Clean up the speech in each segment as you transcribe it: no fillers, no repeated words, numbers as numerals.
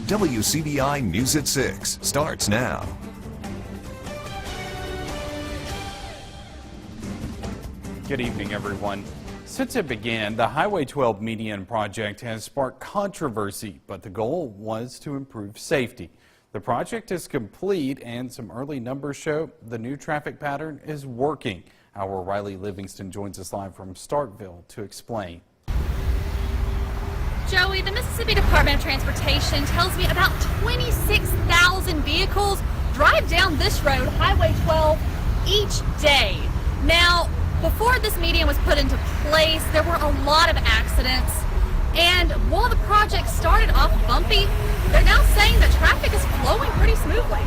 WCBI News at 6 starts now. Good evening, everyone. Since it began, the Highway 12 median project has sparked controversy, but the goal was to improve safety. The project is complete, and some early numbers show the new traffic pattern is working. Our Riley Livingston joins us live from Starkville to explain. Joey, the Mississippi Department of Transportation tells me about 26,000 vehicles drive down this road, Highway 12, each day. Now, before this median was put into place, there were a lot of accidents. And while the project started off bumpy, they're now saying that traffic is flowing pretty smoothly.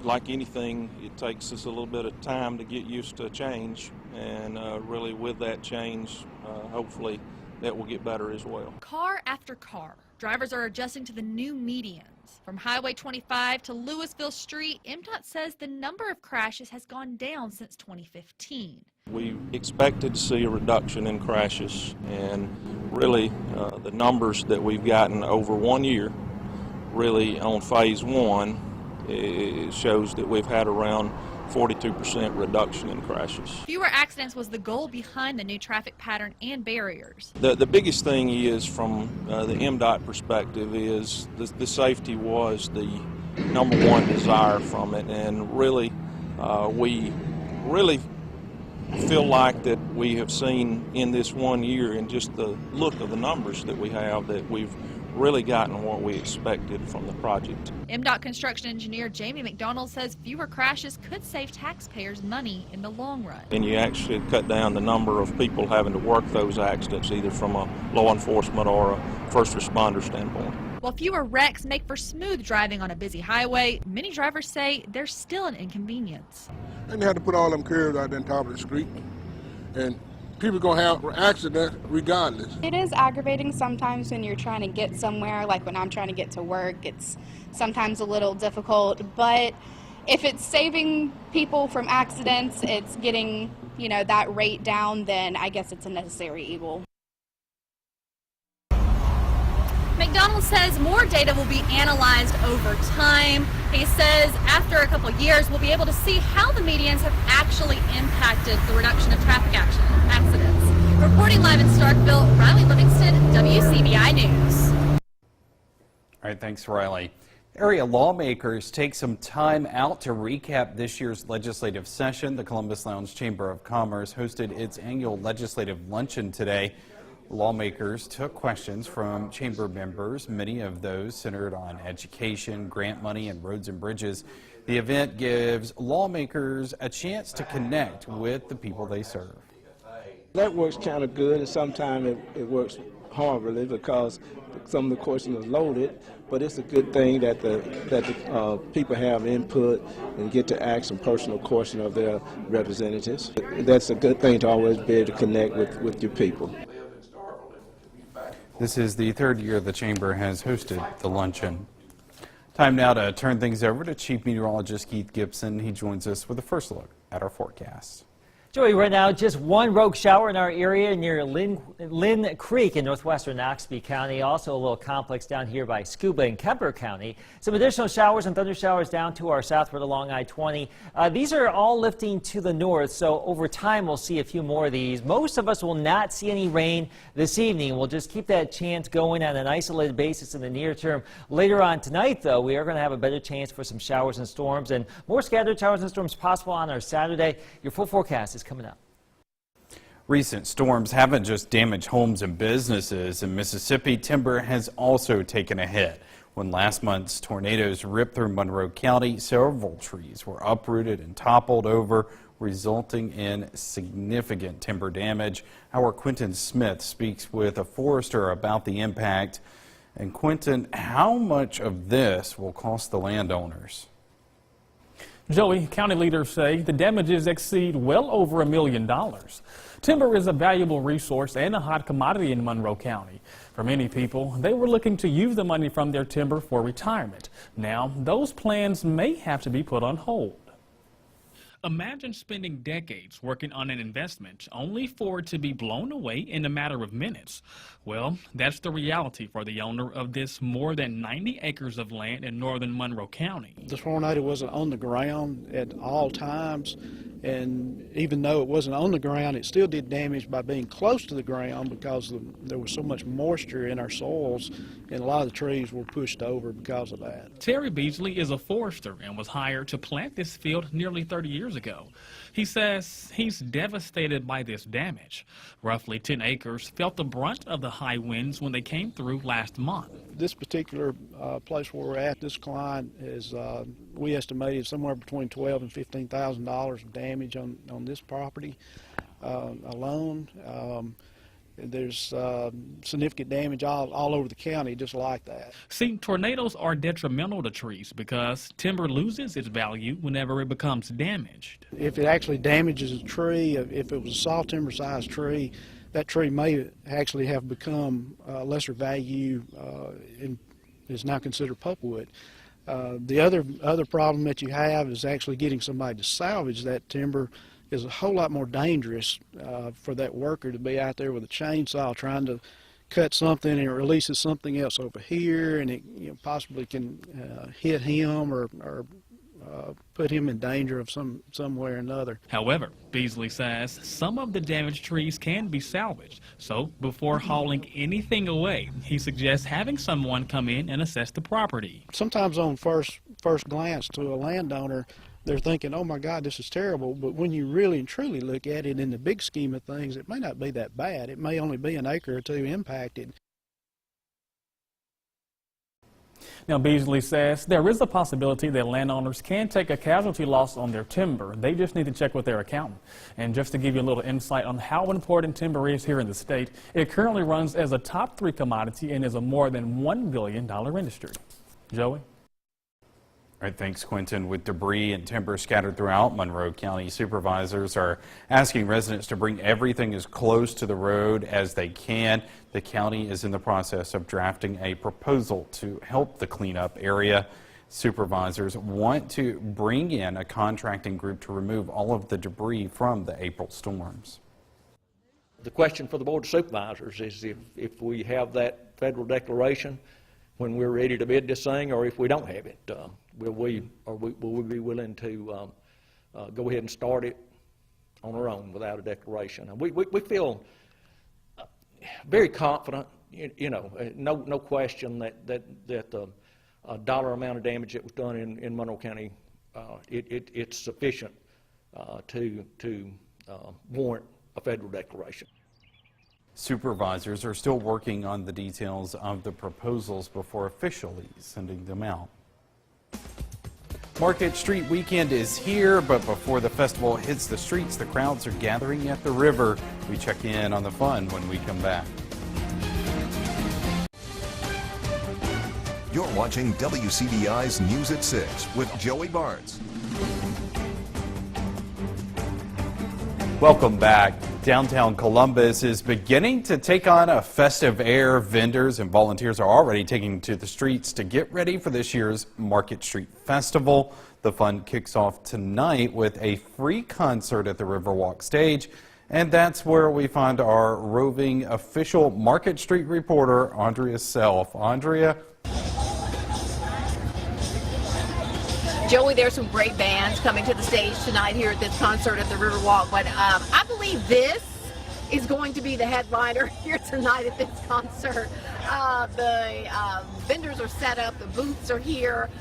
Like anything, it takes us a little bit of time to get used to change, and really with that change, hopefully that will get better as well. Car after car, drivers are adjusting to the new medians. From Highway 25 to Louisville Street, MDOT says the number of crashes has gone down since 2015. We expected to see a reduction in crashes, and really the numbers that we've gotten over 1 year, really on phase one, it shows that we've had around 42% reduction in crashes. Fewer accidents was the goal behind the new traffic pattern and barriers. The biggest thing is, from the MDOT perspective, is the safety was the number one desire from it, and really we really feel like that we have seen in this 1 year, and just the look of the numbers that we have, that we've really gotten what we expected from the project. MDOT construction engineer Jamie McDonald says fewer crashes could save taxpayers money in the long run. And you actually cut down the number of people having to work those accidents, either from a law enforcement or a first responder standpoint. While fewer wrecks make for smooth driving on a busy highway, many drivers say there's still an inconvenience. And they had to put all them curbs out there on top of the street, and people are going to have accidents regardless. It is aggravating sometimes when you're trying to get somewhere, like when I'm trying to get to work. It's sometimes a little difficult, but if it's saving people from accidents, it's getting, that rate down, then I guess it's a necessary evil. McDonald says more data will be analyzed over time. He says after a couple years, we'll be able to see how the medians have actually impacted the reduction of traffic accidents. Reporting live in Starkville, Riley Livingston, WCBI News. All right, thanks, Riley. Area lawmakers take some time out to recap this year's legislative session. The Columbus Lounge Chamber of Commerce hosted its annual legislative luncheon today. Lawmakers took questions from chamber members, many of those centered on education, grant money, and roads and bridges. The event gives lawmakers a chance to connect with the people they serve. That works kind of good, and sometimes it works horribly because some of the questions are loaded, but it's a good thing that the people have input and get to ask some personal questions of their representatives. That's a good thing to always be able to connect with your people. This is the third year the chamber has hosted the luncheon. Time now to turn things over to Chief Meteorologist Keith Gibson. He joins us with a first look at our forecast. Joey, right now, just one rogue shower in our area near Lynn Creek in northwestern Oxby County. Also a little complex down here by Scuba in Kemper County. Some additional showers and thunder showers down to our southward along I-20. These are all lifting to the north, so over time we'll see a few more of these. Most of us will not see any rain this evening. We'll just keep that chance going on an isolated basis in the near term. Later on tonight, though, we are going to have a better chance for some showers and storms, and more scattered showers and storms possible on our Saturday. Your full forecast is coming up. Recent storms haven't just damaged homes and businesses. In Mississippi, timber has also taken a hit. When last month's tornadoes ripped through Monroe County, several trees were uprooted and toppled over, resulting in significant timber damage. Our Quentin Smith speaks with a forester about the impact. And Quentin, how much of this will cost the landowners? Joey, county leaders say the damages exceed well over $1 million. Timber is a valuable resource and a hot commodity in Monroe County. For many people, they were looking to use the money from their timber for retirement. Now, those plans may have to be put on hold. Imagine spending decades working on an investment only for it to be blown away in a matter of minutes. Well, that's the reality for the owner of this more than 90 acres of land in northern Monroe County. The tornado wasn't on the ground at all times, and even though it wasn't on the ground, it still did damage by being close to the ground because there was so much moisture in our soils, and a lot of the trees were pushed over because of that. Terry Beasley is a forester and was hired to plant this field nearly 30 years ago. He says he's devastated by this damage. Roughly 10 acres felt the brunt of the high winds when they came through last month. This particular place where we're at, this client is, we estimated somewhere between $12,000 and $15,000 of damage on this property alone. There's significant damage all over the county just like that. See, tornadoes are detrimental to trees because timber loses its value whenever it becomes damaged. If it actually damages a tree, if it was a saw timber sized tree, that tree may actually have become lesser value and is now considered pulpwood. The other problem that you have is actually getting somebody to salvage that timber is a whole lot more dangerous for that worker to be out there with a chainsaw trying to cut something and it releases something else over here, and it possibly can hit him or put him in danger of some way or another. However, Beasley says some of the damaged trees can be salvaged. So before hauling anything away, he suggests having someone come in and assess the property. Sometimes on first glance to a landowner, they're thinking, oh my God, this is terrible. But when you really and truly look at it in the big scheme of things, it may not be that bad. It may only be an acre or two impacted. Now, Beasley says there is a possibility that landowners can take a casualty loss on their timber. They just need to check with their accountant. And just to give you a little insight on how important timber is here in the state, it currently runs as a top 3 commodity and is a more than $1 billion industry. Joey? All right, thanks, Quentin. With debris and timber scattered throughout Monroe County, supervisors are asking residents to bring everything as close to the road as they can. The county is in the process of drafting a proposal to help the cleanup area. Supervisors want to bring in a contracting group to remove all of the debris from the April storms. The question for the Board of Supervisors is if we have that federal declaration when we're ready to bid this thing, or if we don't have it. Will we be willing to go ahead and start it on our own without a declaration? And we feel very confident, no question that the dollar amount of damage that was done in Monroe County, it's sufficient to warrant a federal declaration. Supervisors are still working on the details of the proposals before officially sending them out. Market Street weekend is here, but before the festival hits the streets, the crowds are gathering at the river. We check in on the fun when we come back. You're watching WCBI's News at 6 with Joey Barnes. Welcome back. Downtown Columbus is beginning to take on a festive air. Vendors and volunteers are already taking to the streets to get ready for this year's Market Street Festival. The fun kicks off tonight with a free concert at the Riverwalk stage. And that's where we find our roving official Market Street reporter, Andrea Self. Andrea? Joey, there's some great bands coming to the stage tonight here at this concert at the Riverwalk, but I believe this is going to be the headliner here tonight at this concert. The vendors are set up, the booths are here,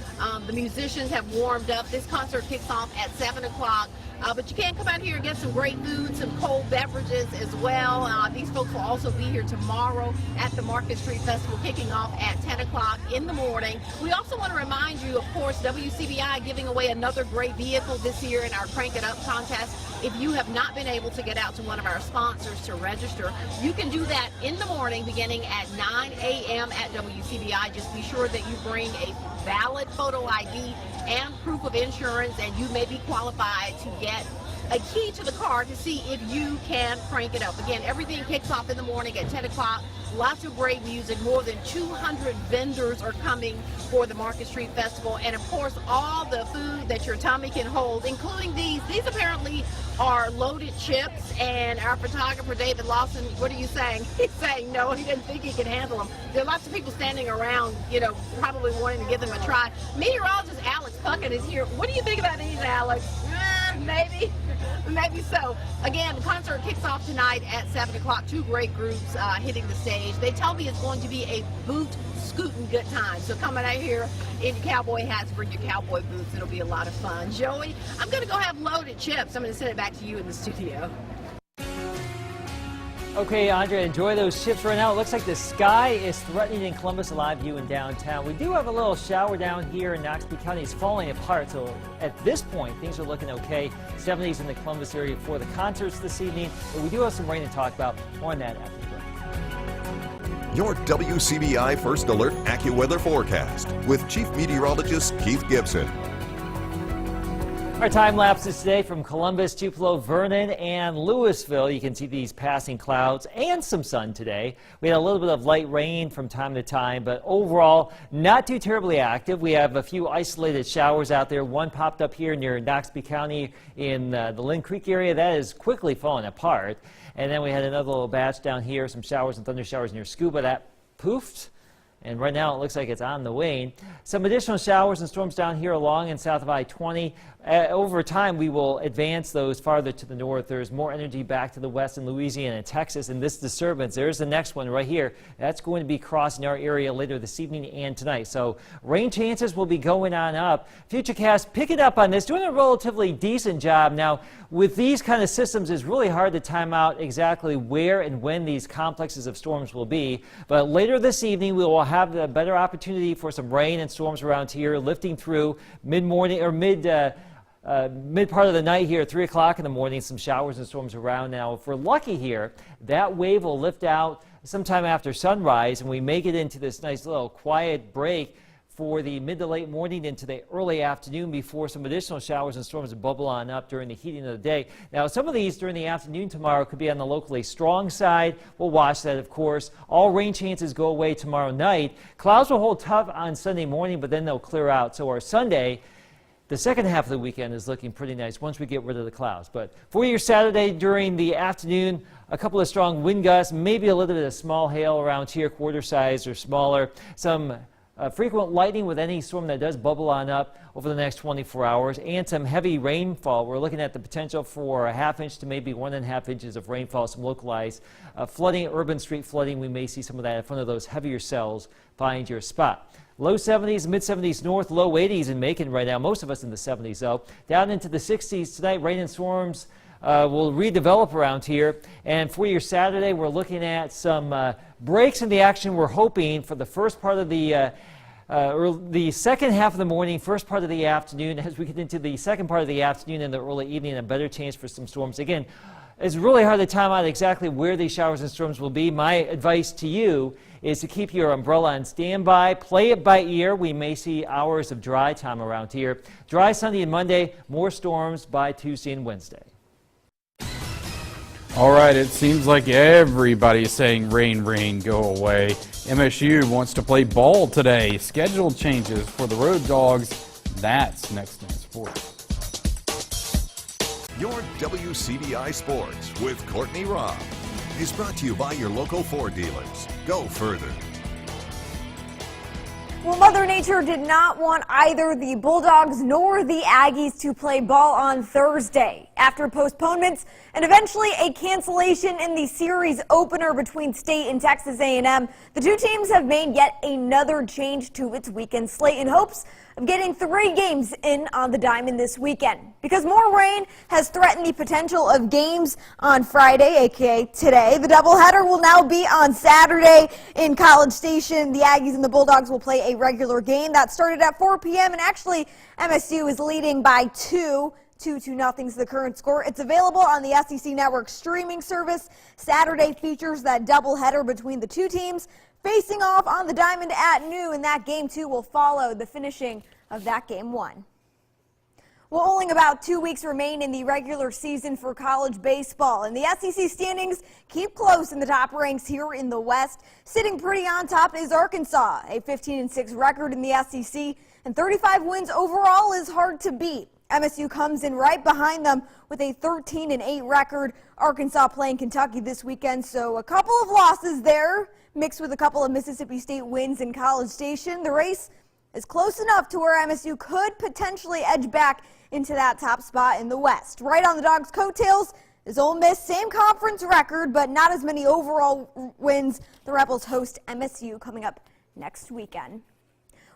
the musicians have warmed up. This concert kicks off at 7 o'clock. But you can come out here and get some great food, some cold beverages as well. These folks will also be here tomorrow at the Market Street Festival, kicking off at 10 o'clock in the morning. We also want to remind you, of course, WCBI giving away another great vehicle this year in our Crank It Up contest. If you have not been able to get out to one of our sponsors to register, you can do that in the morning beginning at 9 a.m. at WCBI. Just be sure that you bring a valid photo ID and proof of insurance, and you may be qualified to get a key to the car to see if you can crank it up. Again, everything kicks off in the morning at 10 o'clock. Lots of great music. More than 200 vendors are coming for the Market Street Festival. And, of course, all the food that your tummy can hold, including these. These apparently are loaded chips. And our photographer, David Lawson, what are you saying? He's saying no, he didn't think he could handle them. There are lots of people standing around, you know, probably wanting to give them a try. Meteorologist Alex Puckett is here. What do you think about these, Alex? Maybe so. Again, the concert kicks off tonight at 7 o'clock. Two great groups hitting the stage. They tell me it's going to be a boot-scooting good time. So coming out here in your cowboy hats, bring your cowboy boots. It'll be a lot of fun. Joey, I'm going to go have loaded chips. I'm going to send it back to you in the studio. Okay, Andrea, enjoy those chips right now. It looks like the sky is threatening in Columbus, a live view in downtown. We do have a little shower down here in Noxubee County. It's falling apart, so at this point, things are looking okay. 70s in the Columbus area for the concerts this evening, but we do have some rain to talk about. More on that after the break. Your WCBI First Alert AccuWeather forecast with Chief Meteorologist Keith Gibson. Our time lapses today from Columbus, Tupelo, Vernon, and Louisville. You can see these passing clouds and some sun today. We had a little bit of light rain from time to time, but overall not too terribly active. We have a few isolated showers out there. One popped up here near Noxubee County in the Lynn Creek area. That is quickly falling apart. And then we had another little batch down here, some showers and thunder showers near Scuba. That poofed. And right now it looks like it's on the wane. Some additional showers and storms down here along and south of I-20. Over time, we will advance those farther to the north. There's more energy back to the west in Louisiana and Texas. And this disturbance, there's the next one right here. That's going to be crossing our area later this evening and tonight. So rain chances will be going on up. Futurecast picking up on this, doing a relatively decent job. Now, with these kind of systems, it's really hard to time out exactly where and when these complexes of storms will be. But later this evening, we will have a better opportunity for some rain and storms around here, lifting through mid-morning or mid part of the night here at 3 o'clock in the morning. Some showers and storms around now. If we're lucky here, that wave will lift out sometime after sunrise, and we may get into this nice little quiet break for the mid to late morning into the early afternoon before some additional showers and storms bubble on up during the heating of the day. Now, some of these during the afternoon tomorrow could be on the locally strong side. We'll watch that, of course. All rain chances go away tomorrow night. Clouds will hold tough on Sunday morning, but then they'll clear out. So our Sunday, the second half of the weekend, is looking pretty nice once we get rid of the clouds. But for your Saturday during the afternoon, a couple of strong wind gusts, maybe a little bit of small hail around here, quarter size or smaller. Some frequent lightning with any storm that does bubble on up over the next 24 hours, and some heavy rainfall. We're looking at the potential for a ½ inch to maybe 1.5 inches of rainfall, some localized flooding, urban street flooding. We may see some of that in front of those heavier cells. Find your spot. Low 70s, mid 70s north, low 80s in Macon right now. Most of us in the 70s though. Down into the 60s tonight. Rain and storms will redevelop around here. And for your Saturday, we're looking at some breaks in the action. We're hoping for the first part of the second half of the morning, first part of the afternoon. As we get into the second part of the afternoon and the early evening, a better chance for some storms. Again, it's really hard to time out exactly where these showers and storms will be. My advice to you is to keep your umbrella on standby. Play it by ear. We may see hours of dry time around here. Dry Sunday and Monday, more storms by Tuesday and Wednesday. All right, it seems like everybody's saying rain, rain, go away. MSU wants to play ball today. Schedule changes for the Road Dogs. That's next in sports. Your WCBI Sports with Courtney Robb is brought to you by your local Ford dealers. Go further. Well, Mother Nature did not want either the Bulldogs nor the Aggies to play ball on Thursday. After postponements and eventually a cancellation in the series opener between State and Texas A&M, the two teams have made yet another change to its weekend slate in hopes of getting 3 games in on the diamond this weekend. Because more rain has threatened the potential of games on Friday, aka today, the doubleheader will now be on Saturday in College Station. The Aggies and the Bulldogs will play a regular game that started at 4 p.m. and actually MSU is leading by 2-0 is the current score. It's available on the SEC Network streaming service. Saturday features that doubleheader between the two teams facing off on the diamond at noon, and that game 2 will follow the finishing of that game 1. Well, only about 2 weeks remain in the regular season for college baseball, and the SEC standings keep close in the top ranks here in the West. Sitting pretty on top is Arkansas. A 15-6 record in the SEC and 35 wins overall is hard to beat. MSU comes in right behind them with a 13-8 record. Arkansas playing Kentucky this weekend, so a couple of losses there, mixed with a couple of Mississippi State wins in College Station. The race is close enough to where MSU could potentially edge back into that top spot in the West. Right on the Dogs' coattails is Ole Miss, same conference record, but not as many overall wins. The Rebels host MSU coming up next weekend.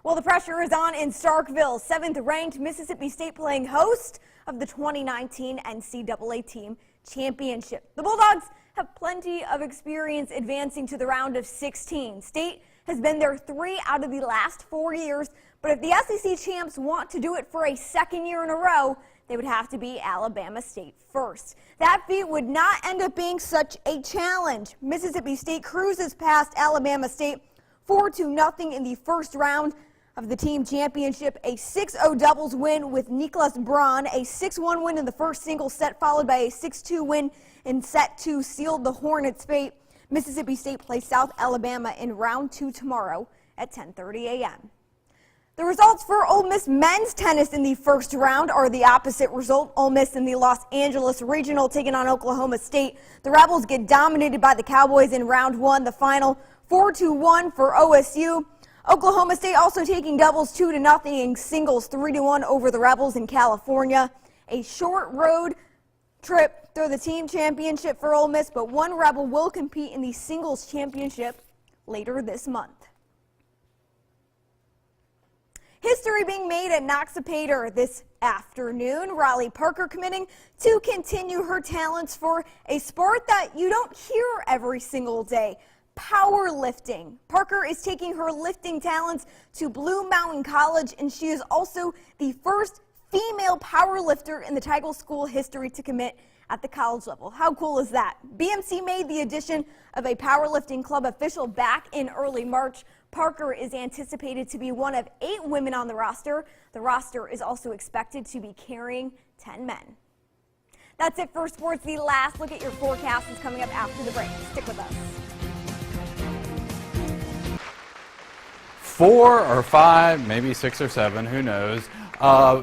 Well, the pressure is on in Starkville. 7th-ranked Mississippi State playing host of the 2019 NCAA Team Championship. The Bulldogs have plenty of experience advancing to the round of 16. State has been there 3 out of the last 4 years, but if the SEC champs want to do it for a second year in a row, they would have to beat Alabama State first. That feat would not end up being such a challenge. Mississippi State cruises past Alabama State 4-0 in the first round of the team championship. A 6-0 doubles win with Niklas Braun. A 6-1 win in the first single set, followed by a 6-2 win in set 2, sealed the Hornets' fate. Mississippi State plays South Alabama in round 2 tomorrow at 10:30 a.m. The results for Ole Miss men's tennis in the first round are the opposite result. Ole Miss in the Los Angeles Regional taking on Oklahoma State. The Rebels get dominated by the Cowboys in round 1. The final 4-1 for OSU. Oklahoma State also taking doubles 2-0 and singles 3-1 over the Rebels in California. A short road trip through the team championship for Ole Miss, but one Rebel will compete in the singles championship later this month. History being made at Noxapater this afternoon. Riley Parker committing to continue her talents for a sport that you don't hear every single day. Powerlifting. Parker is taking her lifting talents to Blue Mountain College, and she is also the first female powerlifter in the Tigle School history to commit at the college level. How cool is that? BMC made the addition of a powerlifting club official back in early March. Parker is anticipated to be one of 8 women on the roster. The roster is also expected to be carrying 10 men. That's it for sports. The last look at your forecast is coming up after the break. Stick with us. 4 or 5, maybe 6 or 7, who knows,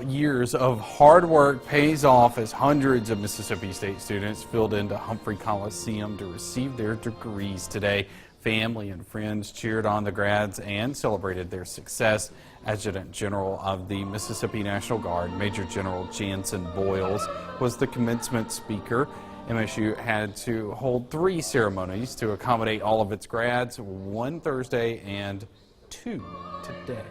years of hard work pays off as hundreds of Mississippi State students filled into Humphrey Coliseum to receive their degrees today. Family and friends cheered on the grads and celebrated their success. Adjutant General of the Mississippi National Guard, Major General Jansen Boyles, was the commencement speaker. MSU had to hold 3 ceremonies to accommodate all of its grads, 1 Thursday and 2 today.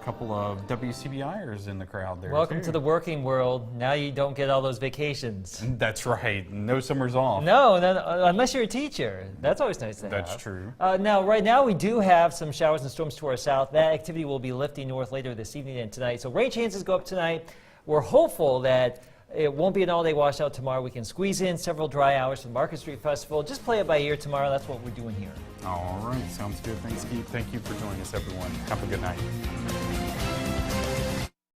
A couple of WCBIers in the crowd there. Welcome too. to the working world. Now you don't get all those vacations. That's right. No summers off. No, unless you're a teacher. That's always nice to have. That's true. Now, right now we do have some showers and storms to our south. That activity will be lifting north later this evening and tonight. So rain chances go up tonight. We're hopeful that it won't be an all-day washout tomorrow. We can squeeze in several dry hours for the Market Street Festival. Just play it by ear tomorrow. That's what we're doing here. All right. Sounds good. Thank you for joining us, everyone. Have a good night.